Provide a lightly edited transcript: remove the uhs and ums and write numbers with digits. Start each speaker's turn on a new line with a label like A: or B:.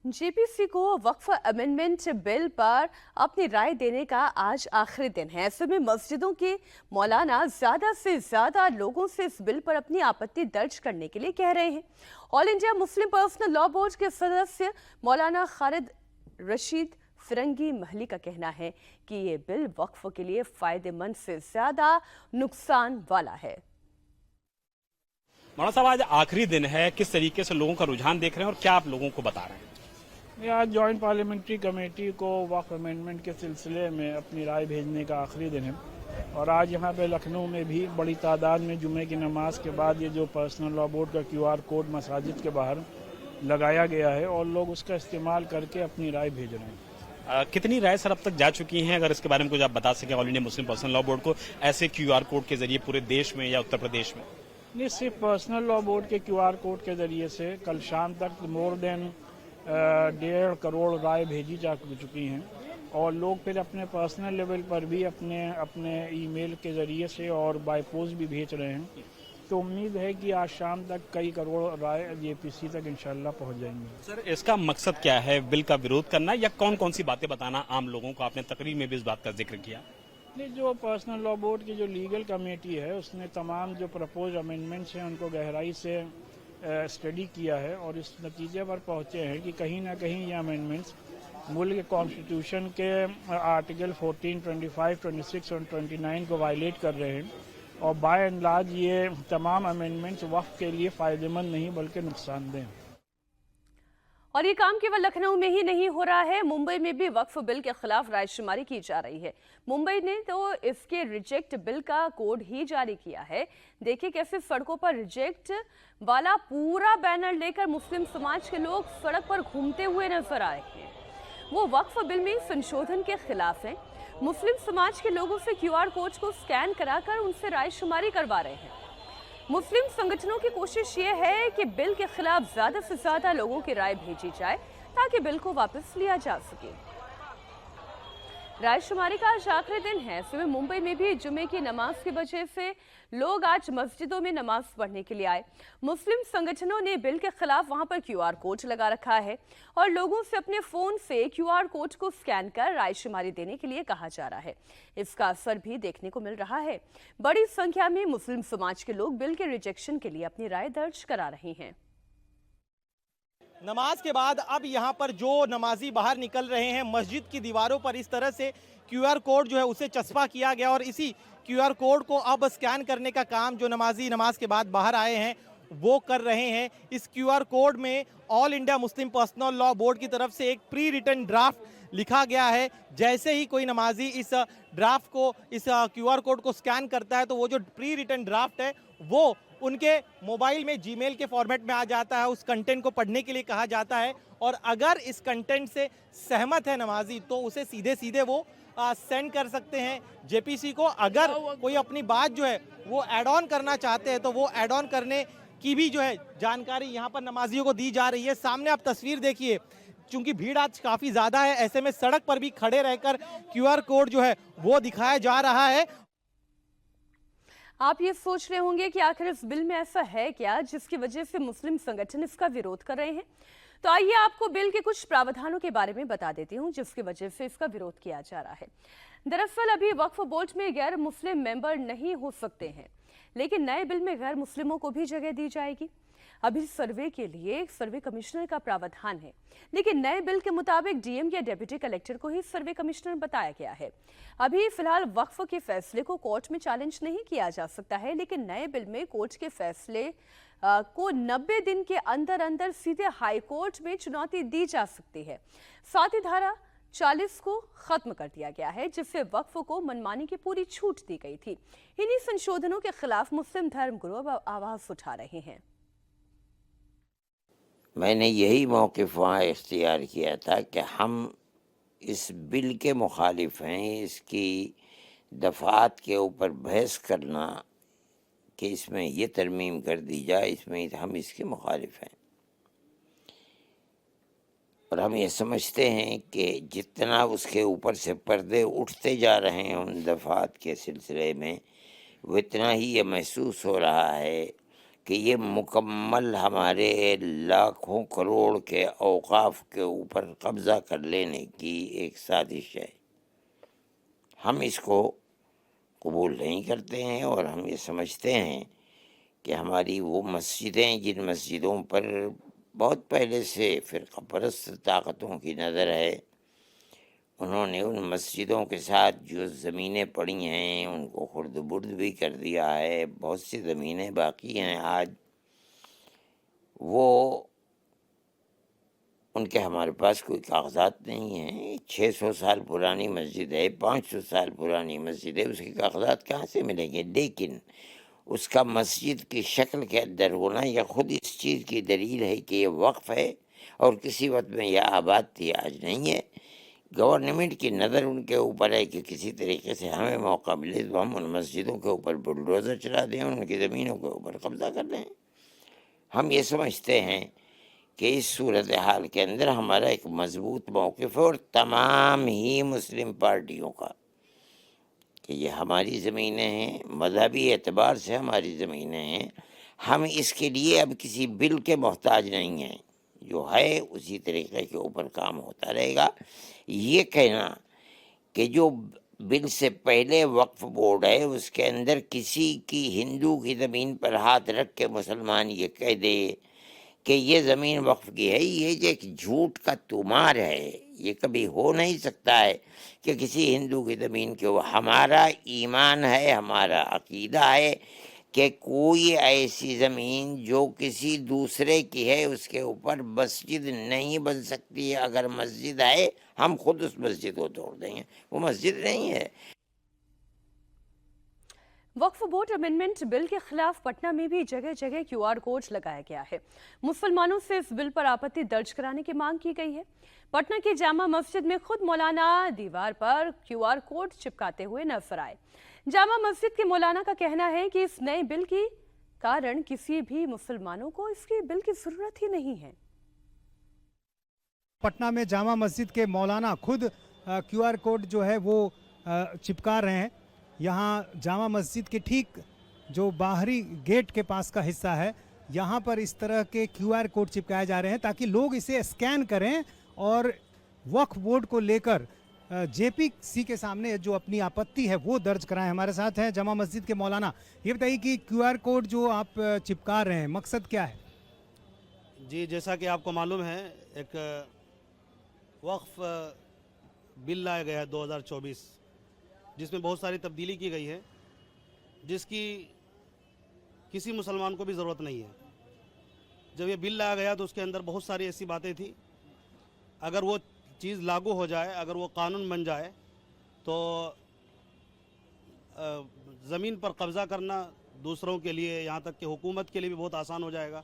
A: JPC को वक्फ amendment bill पर अपनी राय देने का आज आखिरी दिन है। ऐसे में मस्जिदों के मौलाना ज्यादा से ज्यादा लोगों से इस बिल पर अपनी आपत्ति दर्ज करने के लिए कह रहे हैं। All India Muslim personal law board के सदस्य मौलाना खालिद रशीद फिरंगी महली का कहना है कि ये बिल वक्फ के लिए फायदेमंद से ज्यादा नुकसान वाला है।
B: मौलाना साहब, आज आखिरी दिन है, किस तरीके से लोगों का रुझान देख रहे हैं और क्या आप लोगों को बता रहे हैं?
C: ये आज जॉइंट पार्लियामेंट्री कमेटी को वक्फ अमेंडमेंट के सिलसिले में अपनी राय भेजने का आखिरी दिन है और आज यहाँ पे लखनऊ में भी बड़ी तादाद में जुमे की नमाज के बाद ये जो पर्सनल लॉ बोर्ड का QR कोड मसाजिद के बाहर लगाया गया है और लोग उसका इस्तेमाल करके अपनी राय भेज रहे हैं।
B: कितनी राय सर अब तक जा चुकी हैं? अगर इसके बारे में कुछ आप बता सकें, all India Muslim personal law board को ऐसे QR कोड के जरिए पूरे देश में या उत्तर प्रदेश में?
C: नहीं, सिर्फ पर्सनल लॉ बोर्ड के QR कोड के जरिए से कल शाम तक मोर देन 1.5 करोड़ राय भेजी जा चुकी हैं और लोग फिर अपने पर्सनल लेवल पर भी अपने ईमेल के ज़रिए से और बाय पोस्ट भी भेज रहे हैं। तो उम्मीद है कि आज शाम तक कई करोड़ राय जेपीसी तक इंशाल्लाह पहुंच जाएंगी।
B: सर, इसका मकसद क्या है? बिल का विरोध करना या कौन कौन सी बातें बताना आम लोगों को? आपने तकरीर में भी इस बात का जिक्र किया।
C: नहीं, जो पर्सनल लॉ बोर्ड की जो लीगल कमेटी है उसने तमाम जो प्रपोज अमेंडमेंट्स हैं उनको गहराई से स्टडी किया है और इस नतीजे पर पहुंचे हैं कि कहीं ना कहीं ये अमेंडमेंट्स मुल्क के कॉन्स्टिट्यूशन के आर्टिकल 14, 25, 26 और 29 को वायलेट कर रहे हैं और बाय एंड लार्ज ये तमाम अमेंडमेंट्स वक्फ के लिए फ़ायदेमंद नहीं बल्कि नुकसानदेह हैं।
A: और ये काम केवल लखनऊ में ही नहीं हो रहा है, मुंबई में भी वक्फ बिल के खिलाफ रायशुमारी की जा रही है। मुंबई ने तो इसके रिजेक्ट बिल का कोड ही जारी किया है। देखिए कैसे सड़कों पर रिजेक्ट वाला पूरा बैनर लेकर मुस्लिम समाज के लोग सड़क पर घूमते हुए नजर आए हैं। वो वक्फ बिल में संशोधन के खिलाफ हैं। मुस्लिम समाज के लोगों से QR कोड को स्कैन कराकर उनसे रायशुमारी करवा रहे हैं। मुस्लिम संगठनों की कोशिश ये है कि बिल के खिलाफ ज्यादा से ज्यादा लोगों की राय भेजी जाए ताकि बिल को वापस लिया जा सके। रायशुमारी का आज आखिरी दिन है। सुबह मुंबई में भी जुमे की नमाज की वजह से लोग आज मस्जिदों में नमाज पढ़ने के लिए आए। मुस्लिम संगठनों ने बिल के खिलाफ वहां पर QR कोड लगा रखा है और लोगों से अपने फोन से QR कोड को स्कैन कर रायशुमारी देने के लिए कहा जा रहा है। इसका असर भी देखने को मिल रहा है। बड़ी संख्या में मुस्लिम समाज के लोग बिल के रिजेक्शन के लिए अपनी राय दर्ज करा रहे हैं।
D: नमाज के बाद अब यहाँ पर जो नमाजी बाहर निकल रहे हैं, मस्जिद की दीवारों पर इस तरह से QR कोड जो है उसे चस्पा किया गया और इसी QR कोड को अब स्कैन करने का काम जो नमाजी नमाज के बाद बाहर आए हैं वो कर रहे हैं। इस QR कोड में all India Muslim personal law board की तरफ से एक प्री रिटन ड्राफ्ट लिखा गया है। जैसे ही कोई नमाजी इस ड्राफ्ट को, इस QR कोड को स्कैन करता है तो वो जो प्री रिटन ड्राफ्ट है वो उनके मोबाइल में जीमेल के फॉर्मेट में आ जाता है। उस कंटेंट को पढ़ने के लिए कहा जाता है और अगर इस कंटेंट से सहमत है नमाजी तो उसे सीधे सीधे वो सेंड कर सकते हैं जेपीसी को। अगर कोई अपनी बात जो है वो ऐड ऑन करना चाहते हैं तो वो ऐड ऑन करने की भी जो है जानकारी यहाँ पर नमाजियों को दी जा रही है। सामने आप तस्वीर देखिए, चूंकि भीड़ आज काफ़ी ज़्यादा है, ऐसे में सड़क पर भी खड़े रहकर QR कोड जो है वो दिखाया जा रहा है।
A: आप ये सोच रहे होंगे कि आखिर इस बिल में ऐसा है क्या जिसकी वजह से मुस्लिम संगठन इसका विरोध कर रहे हैं। तो आइए आपको बिल के कुछ प्रावधानों के बारे में बता देती हूं जिसकी वजह से इसका विरोध किया जा रहा है। दरअसल अभी वक्फ बोर्ड में गैर मुस्लिम मेंबर नहीं हो सकते हैं, लेकिन नए बिल में गैर मुस्लिमों को भी जगह दी जाएगी। अभी सर्वे के लिए सर्वे कमिश्नर का प्रावधान है, लेकिन नए बिल के मुताबिक DM या डेप्यूटी कलेक्टर को ही सर्वे कमिश्नर बताया गया है। अभी फिलहाल वक्फ के फैसले को कोर्ट में चैलेंज नहीं किया जा सकता है, लेकिन नए बिल में कोर्ट के फैसले को 90 दिन के अंदर अंदर सीधे हाई कोर्ट में चुनौती दी जा सकती है। साथ ही धारा 40 को खत्म कर दिया गया है, जिससे वक्फ को मनमानी की पूरी छूट दी गई थी। इन्हीं संशोधनों के खिलाफ मुस्लिम धर्मगुरु अब आवाज उठा रहे हैं।
E: मैंने यही मौक़िफ़ वहाँ इख्तियार किया था कि हम इस बिल के मुखालिफ हैं। इसकी दफ़ात के ऊपर बहस करना कि इसमें ये तरमीम कर दी जाए, इसमें हम इसके मुखालिफ हैं और हम ये समझते हैं कि जितना उसके ऊपर से पर्दे उठते जा रहे हैं उन दफ़ात के सिलसिले में, वो इतना ही ये महसूस हो रहा है कि ये मुकम्मल हमारे लाखों करोड़ के औकाफ के ऊपर कब्ज़ा कर लेने की एक साजिश है। हम इसको कबूल नहीं करते हैं और हम ये समझते हैं कि हमारी वो मस्जिदें जिन मस्जिदों पर बहुत पहले से फ़िरक़ा परस्त ताकतों की नज़र है, उन्होंने उन मस्जिदों के साथ जो ज़मीनें पड़ी हैं उनको खुर्द-बुर्द भी कर दिया है। बहुत सी ज़मीनें बाकी हैं आज, वो उनके हमारे पास कोई कागज़ात नहीं हैं। 600 साल पुरानी मस्जिद है, 500 साल पुरानी मस्जिद है, उसके कागज़ात कहाँ से मिलेंगे? लेकिन उसका मस्जिद की शक्ल के अंदर होना यह खुद इस चीज़ की दलील है कि ये वक्फ़ है और किसी वक्त में यह आबाद थी, आज नहीं है। गवर्नमेंट की नज़र उनके ऊपर है कि किसी तरीके से हमें मौका मिले तो हम उन मस्जिदों के ऊपर बुलडोज़र चला दें, उनकी ज़मीनों के ऊपर कब्ज़ा कर लें। हम ये समझते हैं कि इस सूरत हाल के अंदर हमारा एक मजबूत मौक़िफ़ है और तमाम ही मुस्लिम पार्टियों का, कि ये हमारी ज़मीनें हैं, मज़हबी एतबार से हमारी ज़मीनें हैं। हम इसके लिए अब किसी बिल के मोहताज नहीं हैं, जो है उसी तरीके के ऊपर काम होता रहेगा। ये कहना कि जो बिल से पहले वक्फ बोर्ड है उसके अंदर किसी की हिंदू की ज़मीन पर हाथ रख के मुसलमान ये कह दे कि ये ज़मीन वक्फ की है, ये जो एक झूठ का तुमार है। ये कभी हो नहीं सकता है कि किसी हिंदू की ज़मीन के ऊपर, हमारा ईमान है, हमारा अकीदा है कि कोई ऐसी ज़मीन जो किसी दूसरे की है उसके ऊपर मस्जिद नहीं बन सकती है। अगर मस्जिद है हम खुद उस मस्जिद को तोड़ देंगे, वो मस्जिद नहीं है।
A: वक्फ बोर्ड अमेंडमेंट बिल के खिलाफ पटना में भी जगह जगह QR कोड लगाया गया है। मुसलमानों से इस बिल पर आपत्ति दर्ज कराने की मांग की गई है। पटना की जामा मस्जिद में खुद मौलाना दीवार पर QR कोड चिपकाते हुए नजर आए। जामा मस्जिद के मौलाना का कहना है कि इस नए बिल के कारण किसी भी मुसलमानों को इसकी बिल की जरूरत ही नहीं है।
F: पटना में जामा मस्जिद के मौलाना खुद QR कोड जो है वो चिपका रहे हैं। यहाँ जामा मस्जिद के ठीक जो बाहरी गेट के पास का हिस्सा है, यहाँ पर इस तरह के QR कोड चिपकाए जा रहे हैं ताकि लोग इसे स्कैन करें और वक्फ बोर्ड को लेकर JPC के सामने जो अपनी आपत्ति है वो दर्ज कराएं। हमारे साथ हैं जामा मस्जिद के मौलाना। ये बताइए कि QR कोड जो आप चिपका रहे हैं, मकसद क्या है?
G: जी, जैसा कि आपको मालूम है, एक वक्फ बिल लाया गया है 2024, जिसमें बहुत सारी तब्दीली की गई है, जिसकी किसी मुसलमान को भी ज़रूरत नहीं है। जब ये बिल लाया गया तो उसके अंदर बहुत सारी ऐसी बातें थी, अगर वो चीज़ लागू हो जाए, अगर वो कानून बन जाए तो ज़मीन पर कब्ज़ा करना दूसरों के लिए, यहाँ तक कि हुकूमत के लिए भी बहुत आसान हो जाएगा।